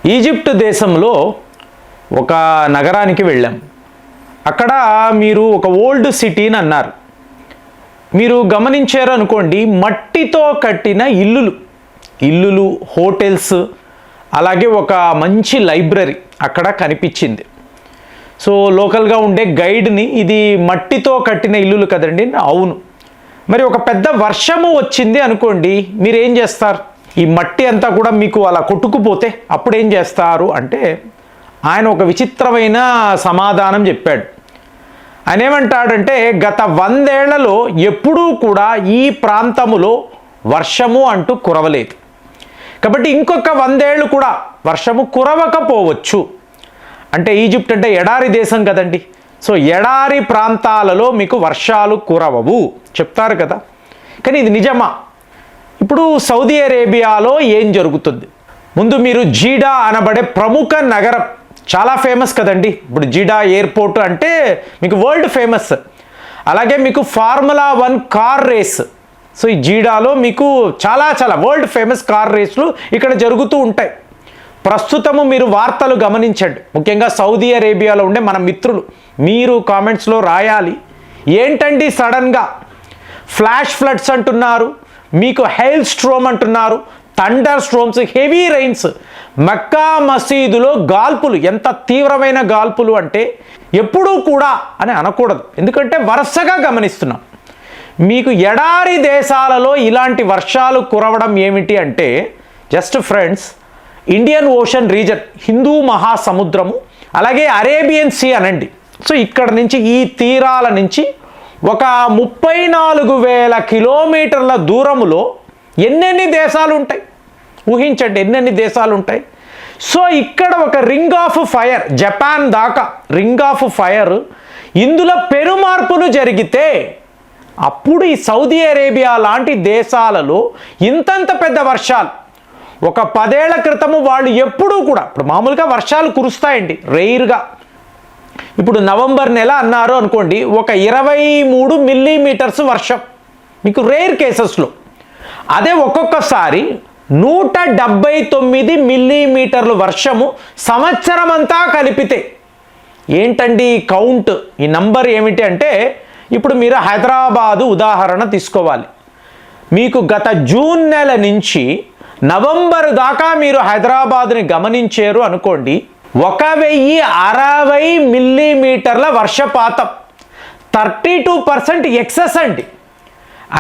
Egypt దేశంలో ఒక నగరానికి వెళ్ళాం. అక్కడ మీరు ఒక ఓల్డ్ సిటీని అన్నారు. మీరు గమనించారు అనుకోండి, మట్టితో కట్టిన ఇల్లులు, హోటల్స్, అలాగే ఒక మంచి లైబ్రరీ అక్కడ కనిపించింది. సో లోకల్గా ఉండే గైడ్ని, ఇది మట్టితో కట్టిన ఇల్లులు కదండి. అవును. మరి ఒక పెద్ద వర్షము వచ్చింది అనుకోండి, మీరు ఏం చేస్తారు? ఈ మట్టి అంతా కూడా మీకు అలా కొట్టుకుపోతే అప్పుడు ఏం చేస్తారు అంటే, ఆయన ఒక విచిత్రమైన సమాధానం చెప్పాడు. ఆయన ఏమంటాడంటే, గత 100 ఏళ్లలో ఎప్పుడూ కూడా ఈ ప్రాంతములో వర్షము అంటూ కురవలేదు, కాబట్టి ఇంకొక 100 ఏళ్ళు కూడా వర్షము కురవకపోవచ్చు. అంటే ఈజిప్ట్ అంటే ఎడారి దేశం కదండి. సో ఎడారి ప్రాంతాలలో మీకు వర్షాలు కురవవు చెప్తారు కదా. కానీ ఇది నిజమా? ఇప్పుడు సౌదీ అరేబియాలో ఏం జరుగుతుంది? ముందు మీరు జీడా అనబడే ప్రముఖ నగరం, చాలా ఫేమస్ కదండి. ఇప్పుడు జీడా ఎయిర్పోర్ట్ అంటే మీకు వరల్డ్ ఫేమస్. అలాగే మీకు ఫార్ములా 1 కార్ రేస్. సో ఈ జీడాలో మీకు చాలా వరల్డ్ ఫేమస్ కార్ రేస్లు ఇక్కడ జరుగుతూ ఉంటాయి. ప్రస్తుతము మీరు వార్తలు గమనించండి, ముఖ్యంగా సౌదీ అరేబియాలో ఉండే మన మిత్రులు, మీరు కామెంట్స్లో రాయాలి. ఏంటండి సడన్గా ఫ్లాష్ ఫ్లడ్స్ అంటున్నారు, మీకు హెయిల్ స్ట్రోమ్ అంటున్నారు, థండర్ స్ట్రోమ్స్, హెవీ రైన్స్, మక్కా మసీదులో గాల్పులు. ఎంత తీవ్రమైన గాల్పులు అంటే ఎప్పుడూ కూడా అని అనకూడదు, ఎందుకంటే వరుసగా గమనిస్తున్నాం. మీకు ఎడారి దేశాలలో ఇలాంటి వర్షాలు కురవడం ఏమిటి అంటే, just friends, Indian Ocean region, హిందూ మహాసముద్రము, అలాగే అరేబియన్ సీ అనండి. సో ఇక్కడ నుంచి ఈ తీరాల నుంచి ఒక 34,000 కిలోమీటర్ల దూరములో ఎన్నెన్ని దేశాలు ఉంటాయి ఊహించండి, ఎన్నెన్ని దేశాలు ఉంటాయి. సో ఇక్కడ ఒక రింగ్ ఆఫ్ ఫైర్, జపాన్ దాకా రింగ్ ఆఫ్ ఫైర్, ఇందులో పెరుమార్పులు జరిగితే అప్పుడు ఈ సౌదీ అరేబియా లాంటి దేశాలలో ఇంతంత పెద్ద వర్షాలు. ఒక 10 ఏళ్ల క్రితము వాళ్ళు ఎప్పుడూ కూడా, ఇప్పుడు మామూలుగా వర్షాలు కురుస్తాయండి రెయిర్గా. ఇప్పుడు నవంబర్ నెల అన్నారు అనుకోండి, ఒక 23 మిల్లీమీటర్స్ వర్షం మీకు రేర్ కేసెస్లో. అదే ఒక్కొక్కసారి 179 మిల్లీమీటర్లు వర్షము సంవత్సరం అంతా కలిపితే. ఏంటండి కౌంట్? ఈ నంబర్ ఏమిటి అంటే, ఇప్పుడు మీరు హైదరాబాదు ఉదాహరణ తీసుకోవాలి. మీకు గత జూన్ నెల నుంచి నవంబర్ దాకా మీరు హైదరాబాద్ని గమనించారు అనుకోండి, 1060 మిల్లీమీటర్ల వర్షపాతం, 32% ఎక్సెస్ అండి.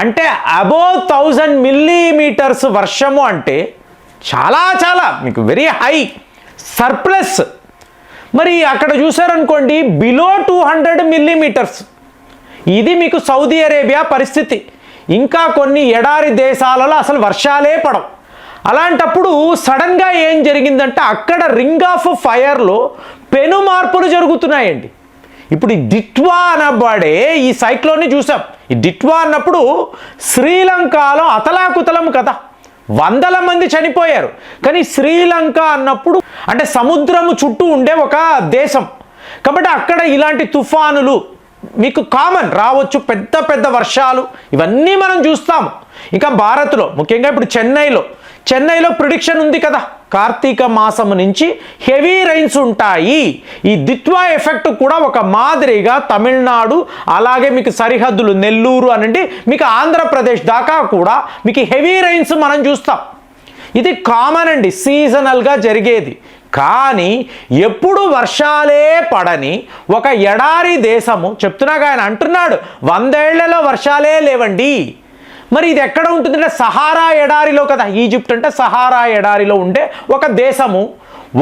అంటే అబోవ్ 1000 మిల్లీమీటర్స్ వర్షము అంటే చాలా మీకు వెరీ హై సర్ప్లస్. మరి అక్కడ చూసారనుకోండి బిలో 200 మిల్లీమీటర్స్. ఇది మీకు సౌదీ అరేబియా పరిస్థితి. ఇంకా కొన్ని ఎడారి దేశాలలో అసలు వర్షాలే పడవు. అలాంటప్పుడు సడన్గా ఏం జరిగిందంటే, అక్కడ రింగ్ ఆఫ్ ఫైర్లో పెను మార్పులు జరుగుతున్నాయండి. ఇప్పుడు ఈ డిట్వా అనబడే ఈ సైక్లోన్ని చూసాం. ఈ డిట్వా అన్నప్పుడు శ్రీలంకలో అతలాకుతలం కదా, 100 మంది చనిపోయారు. కానీ శ్రీలంక అన్నప్పుడు అంటే సముద్రము చుట్టూ ఉండే ఒక దేశం కాబట్టి అక్కడ ఇలాంటి తుఫానులు మీకు కామన్ రావచ్చు, పెద్ద వర్షాలు ఇవన్నీ మనం చూస్తాము. ఇంకా భారత్లో ముఖ్యంగా ఇప్పుడు చెన్నైలో ప్రిడిక్షన్ ఉంది కదా, కార్తీక మాసము నుంచి హెవీ రైన్స్ ఉంటాయి. ఈ దిట్వా ఎఫెక్ట్ కూడా ఒక మాదిరిగా తమిళనాడు, అలాగే మీకు సరిహద్దులు నెల్లూరు అనండి, మీకు ఆంధ్రప్రదేశ్ దాకా కూడా మీకు హెవీ రైన్స్ మనం చూస్తాం. ఇది కామన్ అండి, సీజనల్గా జరిగేది. కానీ ఎప్పుడు వర్షాలే పడని ఒక ఎడారి దేశము, చెప్తున్నాగా ఆయన అంటున్నాడు 100 ఏళ్లలో వర్షాలే లేవండి. మరి ఇది ఎక్కడ ఉంటుందంటే సహారా ఎడారిలో కదా. ఈజిప్ట్ అంటే సహారా ఎడారిలో ఉండే ఒక దేశము.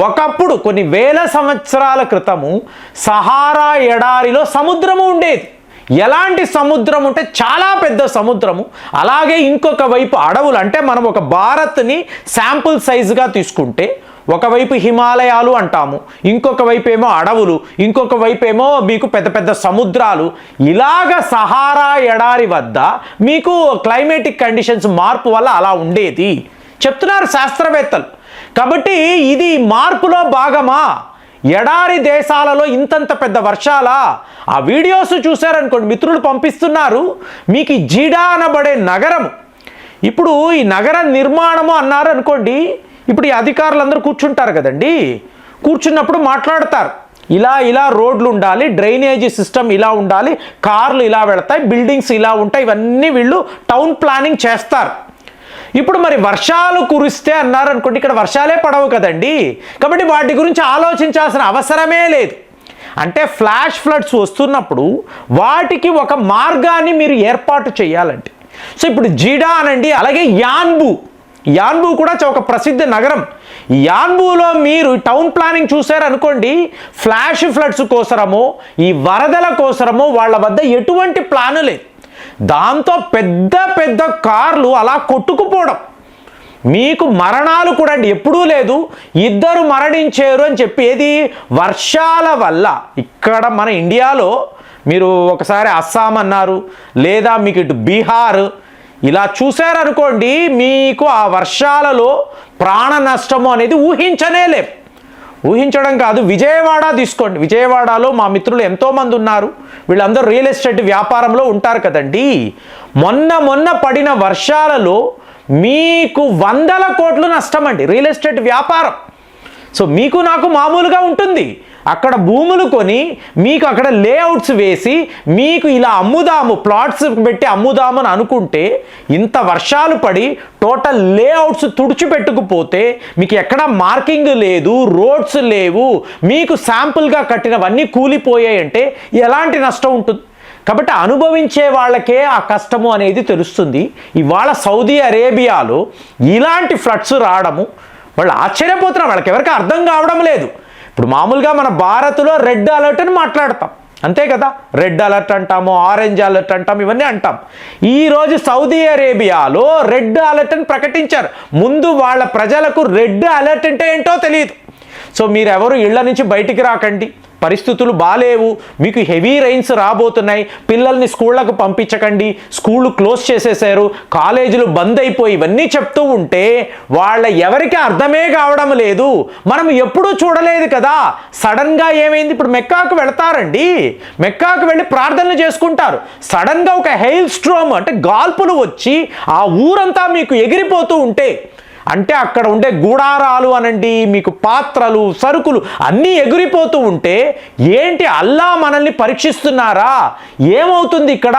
ఒకప్పుడు కొన్ని వేల సంవత్సరాల క్రితము సహారా ఎడారిలో సముద్రము ఉండేది. ఎలాంటి సముద్రం అంటే చాలా పెద్ద సముద్రము, అలాగే ఇంకొక వైపు అడవులు. అంటే మనం ఒక భారత్ని శాంపుల్ సైజుగా తీసుకుంటే ఒకవైపు హిమాలయాలు అంటాము, ఇంకొక వైపు ఏమో అడవులు, ఇంకొక వైపు ఏమో మీకు పెద్ద సముద్రాలు. ఇలాగ సహారా ఎడారి వద్ద మీకు క్లైమేటిక్ కండిషన్స్ మార్పు వల్ల అలా ఉండేది చెప్తున్నారు శాస్త్రవేత్తలు. కాబట్టి ఇది మార్పులో భాగమా? ఎడారి దేశాలలో ఇంతంత పెద్ద వర్షాలా? ఆ వీడియోస్ చూశారనుకోండి, మిత్రులు పంపిస్తున్నారు. మీకు జీడా అనబడే నగరం, ఇప్పుడు ఈ నగర నిర్మాణము అన్నారు అనుకోండి, ఇప్పుడు ఈ అధికారులందరూ కూర్చుంటారు కదండి, కూర్చున్నప్పుడు మాట్లాడతారు, ఇలా రోడ్లు ఉండాలి, డ్రైనేజీ సిస్టమ్ ఇలా ఉండాలి, కార్లు ఇలా వెళతాయి, బిల్డింగ్స్ ఇలా ఉంటాయి, ఇవన్నీ వీళ్ళు టౌన్ ప్లానింగ్ చేస్తారు. ఇప్పుడు మరి వర్షాలు కురిస్తే అన్నారు అనుకోండి, ఇక్కడ వర్షాలే పడవు కదండి, కాబట్టి వాటి గురించి ఆలోచించాల్సిన అవసరమే లేదు. అంటే ఫ్లాష్ ఫ్లడ్స్ వస్తున్నప్పుడు వాటికి ఒక మార్గాన్ని మీరు ఏర్పాటు చేయాలండి. సో ఇప్పుడు జిడా అనండి, అలాగే యాన్బు కూడా ఒక ప్రసిద్ధ నగరం. యాన్బులో మీరు టౌన్ ప్లానింగ్ చూసారనుకోండి, ఫ్లాష్ ఫ్లడ్స్ కోసరమో ఈ వరదల కోసరమో వాళ్ళ వద్ద ఎటువంటి ప్లాను లేదు. దాంతో పెద్ద పెద్ద కార్లు అలా కొట్టుకుపోవడం, మీకు మరణాలు కూడా అండి ఎప్పుడూ లేదు, 2 మరణించారు అని చెప్పి. ఏది వర్షాల వల్ల. ఇక్కడ మన ఇండియాలో మీరు ఒకసారి అస్సాం అన్నారు, లేదా మీకు ఇటు బీహార్ ఇలా చూశారనుకోండి, మీకు ఆ వర్షాలలో ప్రాణ నష్టము అనేది ఊహించడం కాదు. విజయవాడ తీసుకోండి, విజయవాడలో మా మిత్రులు ఎంతోమంది ఉన్నారు, వీళ్ళందరూ రియల్ ఎస్టేట్ వ్యాపారంలో ఉంటారు కదండి. మొన్న పడిన వర్షాలలో మీకు 100 కోట్లు నష్టం అండి రియల్ ఎస్టేట్ వ్యాపారం. సో మీకు నాకు మామూలుగా ఉంటుంది, అక్కడ భూములు కొని మీకు అక్కడ లేఅవుట్స్ వేసి మీకు ఇలా అమ్ముదాము, ప్లాట్స్ పెట్టి అమ్ముదాము అని అనుకుంటే, ఇంత వర్షాలు పడి టోటల్ లేఅవుట్స్ తుడిచిపెట్టుకుపోతే మీకు ఎక్కడ మార్కింగ్ లేదు, రోడ్స్ లేవు, మీకు శాంపుల్గా కట్టినవన్నీ కూలిపోయాయంటే ఎలాంటి నష్టం ఉంటుంది? కాబట్టి అనుభవించే వాళ్ళకే ఆ కష్టము అనేది తెలుస్తుంది. ఇవాళ సౌదీ అరేబియాలో ఇలాంటి ఫ్లడ్స్ రావడము వాళ్ళు ఆశ్చర్యపోతున్నారు, వాళ్ళకి ఎవరికి అర్థం కావడం లేదు. ఇప్పుడు మామూలుగా మన భారత్లో రెడ్ అలర్ట్ అని మాట్లాడతాం, అంతే కదా, రెడ్ అలర్ట్ అంటాము, ఆరెంజ్ అలర్ట్ అంటాం, ఇవన్నీ అంటాం. ఈరోజు సౌదీ అరేబియాలో రెడ్ అలర్ట్ అని ప్రకటించారు. ముందు వాళ్ళ ప్రజలకు రెడ్ అలర్ట్ అంటే ఏంటో తెలియదు. సో మీరెవరు ఇళ్ల నుంచి బయటికి రాకండి, పరిస్థితులు బాలేవు, మీకు హెవీ రైన్స్ రాబోతున్నాయి, పిల్లల్ని స్కూళ్ళకు పంపించకండి, స్కూళ్ళు క్లోజ్ చేసేసారు, కాలేజీలు బంద్ అయిపోయి, ఇవన్నీ చెప్తూ ఉంటే వాళ్ళ ఎవరికి అర్థమే కావడం లేదు. మనం ఎప్పుడూ చూడలేదు కదా. సడన్గా ఏమైంది, ఇప్పుడు మెక్కాకు వెళతారండి, మెక్కాకు వెళ్ళి ప్రార్థనలు చేసుకుంటారు, సడన్గా ఒక హెయిల్ స్ట్రోమ్ అంటే గాల్పులు వచ్చి ఆ ఊరంతా మీకు ఎగిరిపోతూ ఉంటే, అంటే అక్కడ ఉండే గుడారాలు అనండి, మీకు పాత్రలు సరుకులు అన్నీ ఎగిరిపోతూ ఉంటే, ఏంటి అల్లా మనల్ని పరీక్షిస్తున్నారా, ఏమవుతుంది ఇక్కడ,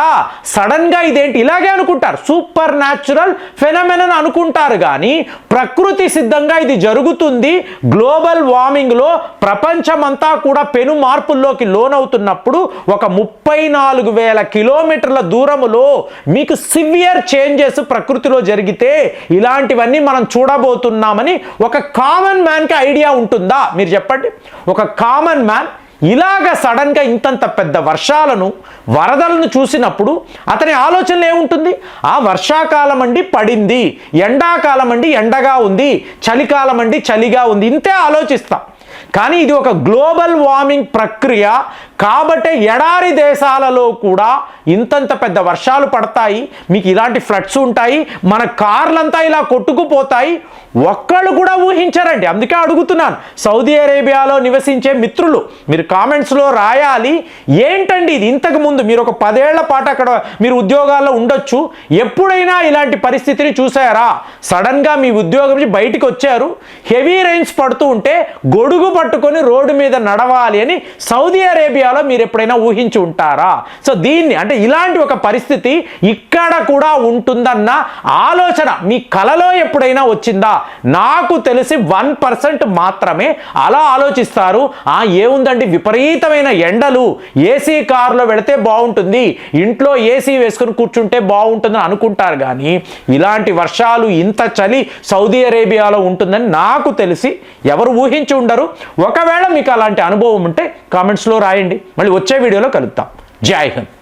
సడన్గా ఇదేంటి ఇలాగే అనుకుంటారు, సూపర్ న్యాచురల్ ఫెనమెనన్ అనుకుంటారు. కానీ ప్రకృతి సిద్ధంగా ఇది జరుగుతుంది. గ్లోబల్ వార్మింగ్లో ప్రపంచమంతా కూడా పెను మార్పుల్లోకి లోనవుతున్నప్పుడు ఒక 34,000 కిలోమీటర్ల దూరములో మీకు సివియర్ చేంజెస్ ప్రకృతిలో జరిగితే ఇలాంటివన్నీ మనం చూడబోతున్నామని ఒక కామన్ మ్యాన్కి ఐడియా ఉంటుందా? మీరు చెప్పండి. ఒక కామన్ మ్యాన్ ఇలాగ సడన్గా ఇంతంత పెద్ద వర్షాలను, వరదలను చూసినప్పుడు అతని ఆలోచనలు ఏముంటుంది? ఆ వర్షాకాలం అండి పడింది, ఎండాకాలం అండి ఎండగా ఉంది, చలికాలం అండి చలిగా ఉంది, ఇంతే ఆలోచిస్తాం. కానీ ఇది ఒక గ్లోబల్ వార్మింగ్ ప్రక్రియ కాబట్టి ఎడారి దేశాలలో కూడా ఇంతంత పెద్ద వర్షాలు పడతాయి, మీకు ఇలాంటి ఫ్లడ్స్ ఉంటాయి, మన కార్లంతా ఇలా కొట్టుకుపోతాయి. ఒక్కళ్ళు కూడా ఊహించారండి. అందుకే అడుగుతున్నాను, సౌదీ అరేబియాలో నివసించే మిత్రులు మీరు కామెంట్స్లో రాయాలి, ఏంటండి ఇది, ఇంతకుముందు మీరు ఒక 10 ఏళ్ల పాటు అక్కడ మీరు ఉద్యోగాల్లో ఉండొచ్చు, ఎప్పుడైనా ఇలాంటి పరిస్థితిని చూసారా? సడన్గా మీ ఉద్యోగం నుంచి బయటికి వచ్చారు, హెవీ రైన్స్ పడుతూ ఉంటే గొడుగు పట్టుకొని రోడ్డు మీద నడవాలి అని సౌదీ అరేబియాలో మీరు ఎప్పుడైనా ఊహించి ఉంటారా? సో దీన్ని అంటే ఇలాంటి ఒక పరిస్థితి ఇక్కడ కూడా ఉంటుందన్న ఆలోచన మీ కలలో ఎప్పుడైనా వచ్చిందా? నాకు తెలిసి 1% మాత్రమే అలా ఆలోచిస్తారు. ఏముందండి, విపరీతమైన ఎండలు, ఏసీ కారులో వెళితే బాగుంటుంది, ఇంట్లో ఏసీ వేసుకుని కూర్చుంటే బాగుంటుందని అనుకుంటారు. కానీ ఇలాంటి వర్షాలు, ఇంత చలి సౌదీ అరేబియాలో ఉంటుందని నాకు తెలిసి ఎవరు ఊహించి ఉండరు. ఒకవేళ మీకు అలాంటి అనుభవం ఉంటే కామెంట్స్లో రాయండి. మళ్ళీ వచ్చే వీడియోలో కలుద్దాం. జై హింద్.